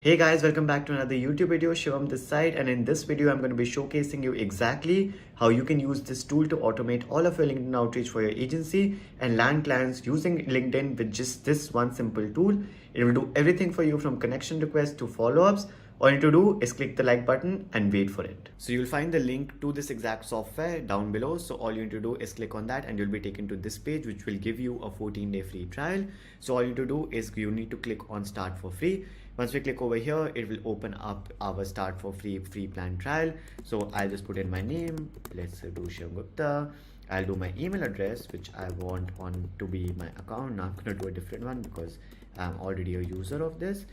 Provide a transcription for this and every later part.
Hey guys, welcome back to another YouTube video. Shivam this side, and in this video I'm going to be showcasing you exactly how you can use this tool to automate all of your LinkedIn outreach for your agency and land clients using LinkedIn with just this one simple tool. It will do everything for you from connection requests to follow-ups. All you need to do is click the like button and wait for it. So you'll find the link to this exact software down below. So all you need to do is click on that and you'll be taken to this page, which will give you a 14-day free trial. So all you need to do is you need to click on start for free. Once we click over here, it will open up our start for free plan trial. So I'll just put in my name. Let's do Shivam Gupta. I'll do my email address, which I want on to be my account. Now I'm going to do a different one because I'm already a user of this.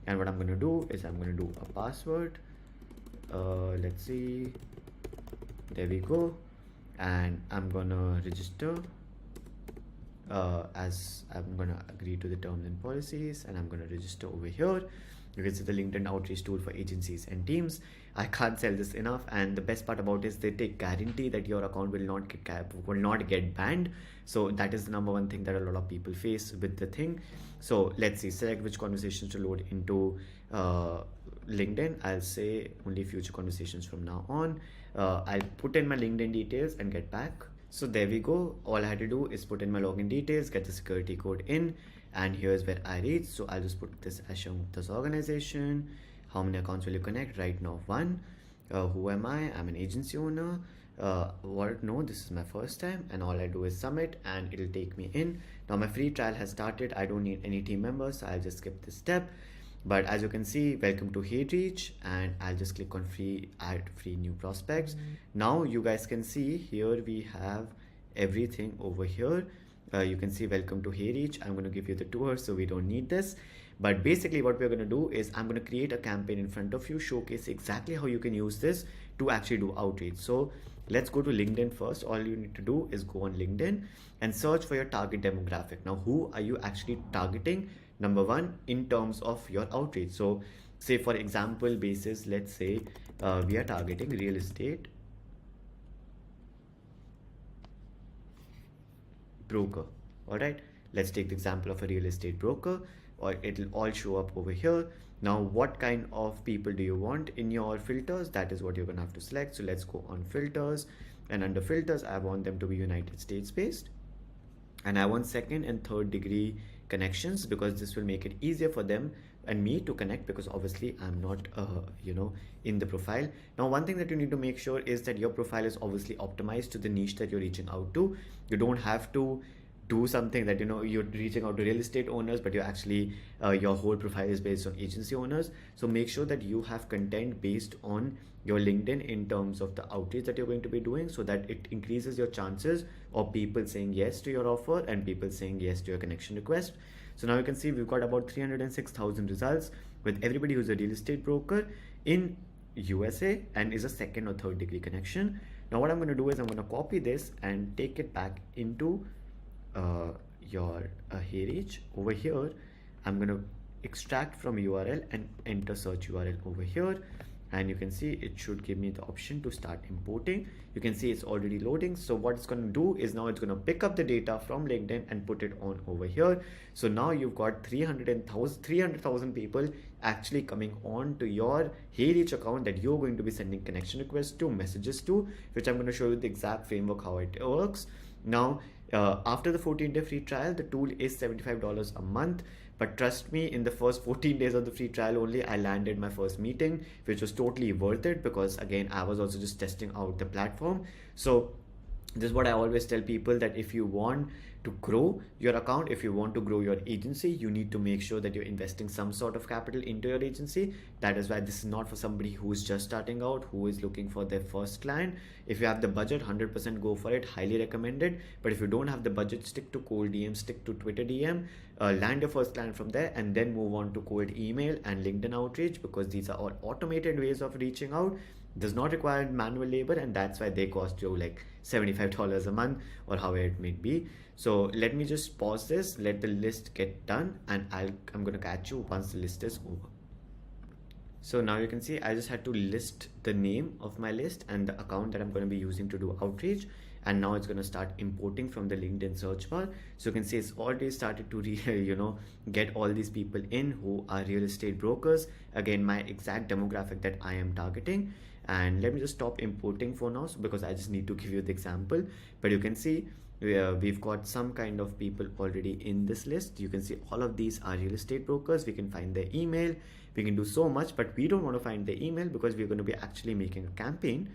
And what I'm going to do is I'm going to do a password. Let's see. There we go. And I'm going to register as I'm going to agree to the terms and policies, and I'm going to register over here. You can see the LinkedIn outreach tool for agencies and teams. I can't sell this enough, and the best part about it is they take guarantee that your account will not get banned. So that is the number one thing that a lot of people face with the thing. So let's see, select which conversations to load into LinkedIn. I'll say only future conversations from now on. I'll put in my LinkedIn details and get back. So there we go. All I had to do is put in my login details, get the security code in, and here's where I reach. So I'll just put this as this organization. How many accounts will you connect? Right now, one. Who am I? I'm an agency owner. What? No, this is my first time, and all I do is submit, and it'll take me in. Now my free trial has started. I don't need any team members, so I'll just skip this step. But as you can see, welcome to HeyReach, and I'll just click on add free new prospects. Now you guys can see here we have everything over here. You can see welcome to HeyReach. I'm going to give you the tour, so we don't need this. But basically what we're going to do is I'm going to create a campaign in front of you, showcase exactly how you can use this to actually do outreach. So let's go to LinkedIn first. All you need to do is go on LinkedIn and search for your target demographic. Now, who are you actually targeting? Number one, in terms of your outreach. So say for example basis, let's say we are targeting real estate broker. All right, let's take the example of a real estate broker, or it'll all show up over here. Now what kind of people do you want in your filters? That is what you're gonna have to select. So let's go on filters, and under filters I want them to be United States based, and I want second and third degree connections because this will make it easier for them and me to connect, because obviously I'm not in the profile. Now one thing that you need to make sure is that your profile is obviously optimized to the niche that you're reaching out to. You don't have to do something that you're reaching out to real estate owners, but you're actually your whole profile is based on agency owners. So make sure that you have content based on your LinkedIn in terms of the outreach that you're going to be doing, so that it increases your chances of people saying yes to your offer and people saying yes to your connection request. So now you can see we've got about 306,000 results with everybody who's a real estate broker in USA and is a second or third degree connection. Now what I'm going to do is I'm going to copy this and take it back into your HeyReach. Over here I'm going to extract from URL and enter search URL over here, and you can see it should give me the option to start importing. You can see it's already loading. So what it's going to do is now it's going to pick up the data from LinkedIn and put it on over here. So now you've got 300,000 people actually coming on to your HeyReach account that you're going to be sending connection requests to, messages to, which I'm going to show you the exact framework how it works. Now after the 14-day free trial, the tool is $75 a month. But trust me, in the first 14 days of the free trial only, I landed my first meeting, which was totally worth it, because again, I was also just testing out the platform. So this is what I always tell people, that if you want to grow your account, if you want to grow your agency, you need to make sure that you're investing some sort of capital into your agency. That is why this is not for somebody who is just starting out, who is looking for their first client. If you have the budget, 100% go for it, highly recommended. But if you don't have the budget, stick to cold DM, stick to Twitter DM, land your first client from there, and then move on to cold email and LinkedIn outreach, because these are all automated ways of reaching out. Does not require manual labor, and that's why they cost you like $75 a month or however it may be. So let me just pause this, let the list get done, and I'm gonna catch you once the list is over. So now you can see I just had to list the name of my list and the account that I'm going to be using to do outreach, and now it's going to start importing from the LinkedIn search bar. So you can see it's already started to get all these people in who are real estate brokers, again my exact demographic that I am targeting. And let me just stop importing for now, so because I just need to give you the example. But you can see we've got some kind of people already in this list. You can see all of these are real estate brokers. We can find their email, we can do so much, but we don't want to find the email because we're going to be actually making a campaign.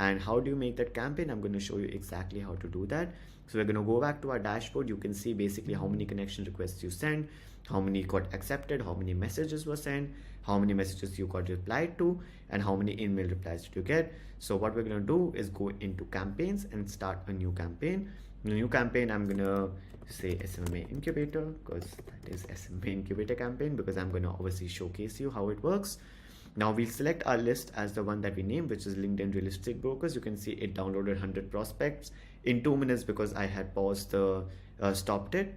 And how do you make that campaign? I'm going to show you exactly how to do that. So we're going to go back to our dashboard. You can see basically how many connection requests you send, how many got accepted, how many messages were sent, how many messages you got replied to, and how many email replies did you get. So what we're going to do is go into campaigns and start a new campaign. In a new campaign, I'm going to say SMMA incubator, because that is SMMA incubator campaign, because I'm going to obviously showcase you how it works. Now we'll select our list as the one that we named, which is LinkedIn Real Estate Brokers. You can see it downloaded 100 prospects in 2 minutes because I had paused the stopped it.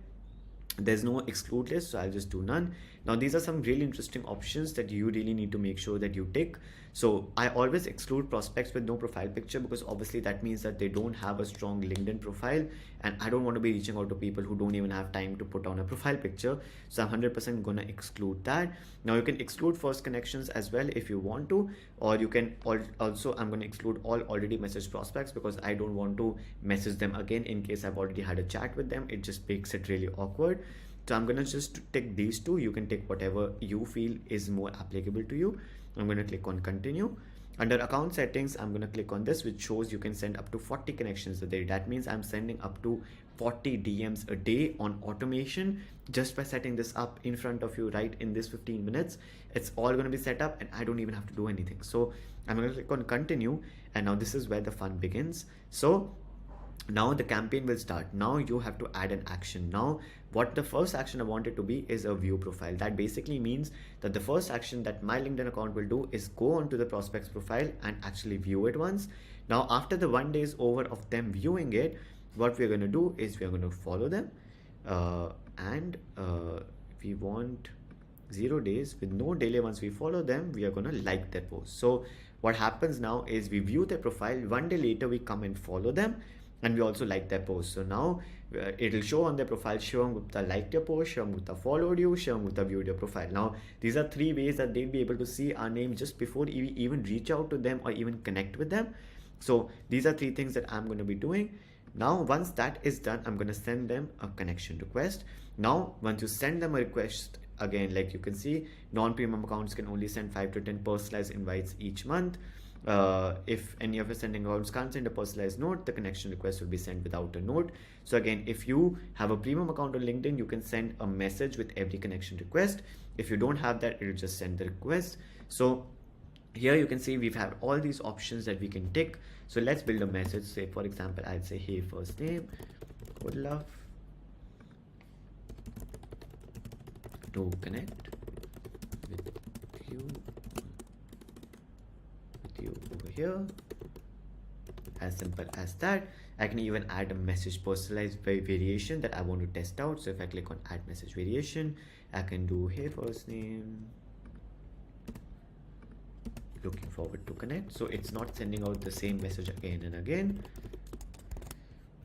There's no exclude list, so I'll just do none. Now these are some really interesting options that you really need to make sure that you tick. So I always exclude prospects with no profile picture, because obviously that means that they don't have a strong LinkedIn profile, and I don't want to be reaching out to people who don't even have time to put on a profile picture. So I'm 100% gonna exclude that. Now you can exclude first connections as well if you want to, or you can also, I'm gonna exclude all already messaged prospects, because I don't want to message them again in case I've already had a chat with them. It just makes it really awkward. So I'm gonna just tick these two. You can tick whatever you feel is more applicable to you. I'm gonna click on continue. Under account settings, I'm gonna click on this, which shows you can send up to 40 connections a day. That means I'm sending up to 40 DMs a day on automation just by setting this up in front of you right in this 15 minutes. It's all gonna be set up and I don't even have to do anything. So I'm gonna click on continue, and now this is where the fun begins. So now the campaign will start. Now you have to add an action. Now what the first action I want it to be is a view profile. That basically means that the first action that my LinkedIn account will do is go onto the prospect's profile and actually view it once. Now after the 1 day is over of them viewing it, what we're going to do is we're going to follow them, and we want 0 days with no delay. Once we follow them, we are going to like their post. So what happens now is we view their profile, 1 day later we come and follow them, and we also like their post. So now it'll show on their profile, Shivam Gupta liked your post, Shivam Gupta followed you, Shivam Gupta viewed your profile. Now these are 3 ways that they'll be able to see our name just before we even reach out to them or even connect with them. So these are 3 things that I'm going to be doing. Now once that is done, I'm going to send them a connection request. Now once you send them a request, again, like you can see, non-premium accounts can only send 5 to 10 personalized invites each month. If any of your sending accounts can't send a personalized note, the connection request will be sent without a note. So again, if you have a premium account on LinkedIn, you can send a message with every connection request. If you don't have that, it'll just send the request. So here you can see we've had all these options that we can tick. So let's build a message. Say for example, I'd say, hey, first name, would love to connect with you over here. As simple as that. I can even add a message personalized variation that I want to test out. So if I click on add message variation, I can do, hey, first name, looking forward to connect. So it's not sending out the same message again and again.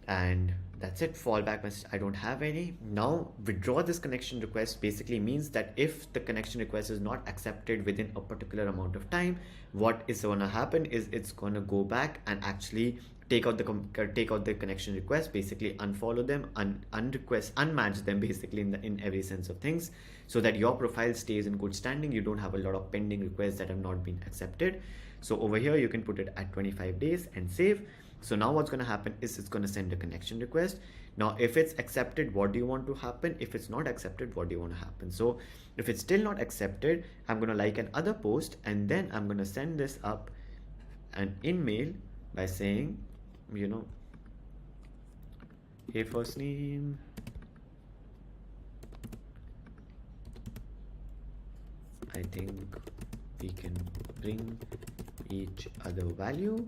And that's it. Fallback message, I don't have any. Now withdraw this connection request basically means that if the connection request is not accepted within a particular amount of time, what is going to happen is it's going to go back and actually take out the connection request, basically unfollow them, unmatch them, basically in every sense of things, so that your profile stays in good standing. You don't have a lot of pending requests that have not been accepted. So over here you can put it at 25 days and save. So now what's going to happen is it's going to send a connection request. Now if it's accepted, what do you want to happen? If it's not accepted, what do you want to happen? So if it's still not accepted, I'm going to like another post, and then I'm going to send this up an email by saying, you know, hey, first name, I think we can bring each other value,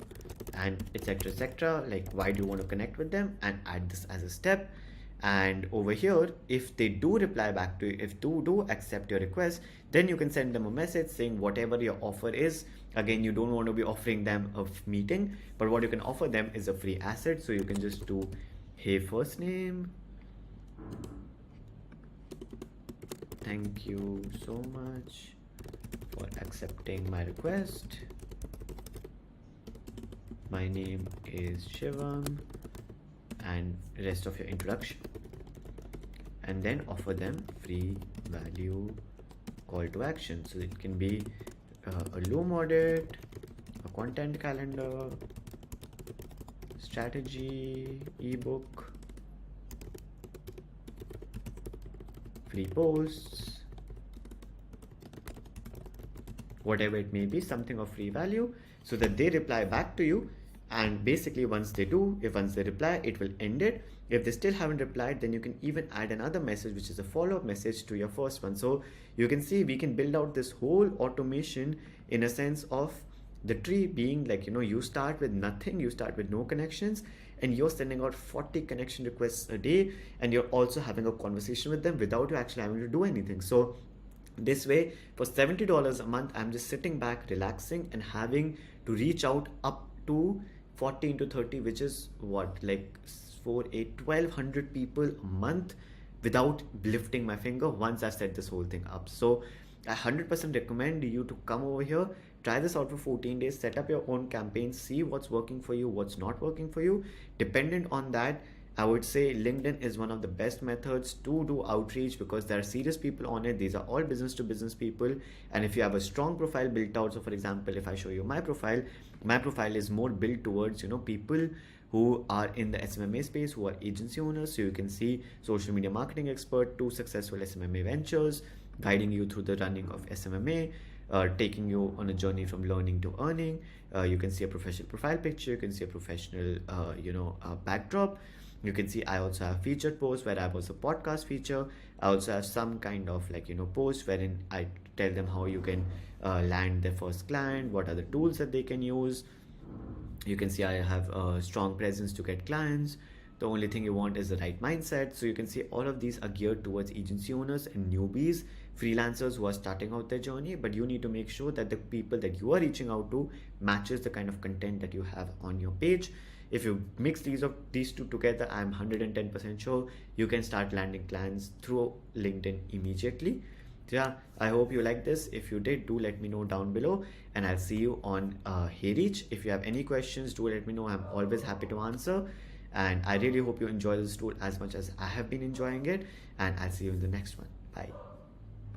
and etc, like why do you want to connect with them, and add this as a step. And over here, if they do reply back to you, if do accept your request, then you can send them a message saying whatever your offer is. Again, you don't want to be offering them a meeting, but what you can offer them is a free asset. So you can just do, hey, first name, thank you so much for accepting my request. My name is Shivam, and rest of your introduction, and then offer them free value call to action. So it can be a Loom audit, a content calendar, strategy, ebook, free posts, whatever it may be, something of free value, so that they reply back to you. And basically once they reply, it will end it. If they still haven't replied, then you can even add another message, which is a follow-up message to your first one. So you can see we can build out this whole automation in a sense of the tree being like, you start with nothing, you start with no connections, and you're sending out 40 connection requests a day, and you're also having a conversation with them without you actually having to do anything. So this way, for $70 a month, I'm just sitting back, relaxing, and having to reach out up to 40 into 30, which is what, like 4, 8, 1200 people a month without lifting my finger once I set this whole thing up. So I 100% recommend you to come over here, try this out for 14 days, set up your own campaign, see what's working for you, what's not working for you. Dependent on that, I would say LinkedIn is one of the best methods to do outreach, because there are serious people on it. These are all business to business people. And if you have a strong profile built out, so for example, if I show you my profile is more built towards, people who are in the SMMA space, who are agency owners. So you can see social media marketing expert, 2 successful SMMA ventures, guiding you through the running of SMMA, taking you on a journey from learning to earning. You can see a professional profile picture, you can see a professional, backdrop. You can see I also have featured posts where I have also podcast feature. I also have some kind of posts wherein I tell them how you can land their first client, what are the tools that they can use. You can see I have a strong presence to get clients. The only thing you want is the right mindset. So you can see all of these are geared towards agency owners and newbies, freelancers who are starting out their journey, but you need to make sure that the people that you are reaching out to matches the kind of content that you have on your page. If you mix these two together, I'm 110% sure you can start landing clients through LinkedIn immediately. So yeah, I hope you like this. If you did, do let me know down below, and I'll see you on HeyReach. If you have any questions, do let me know. I'm always happy to answer. And I really hope you enjoy this tool as much as I have been enjoying it. And I'll see you in the next one. Bye.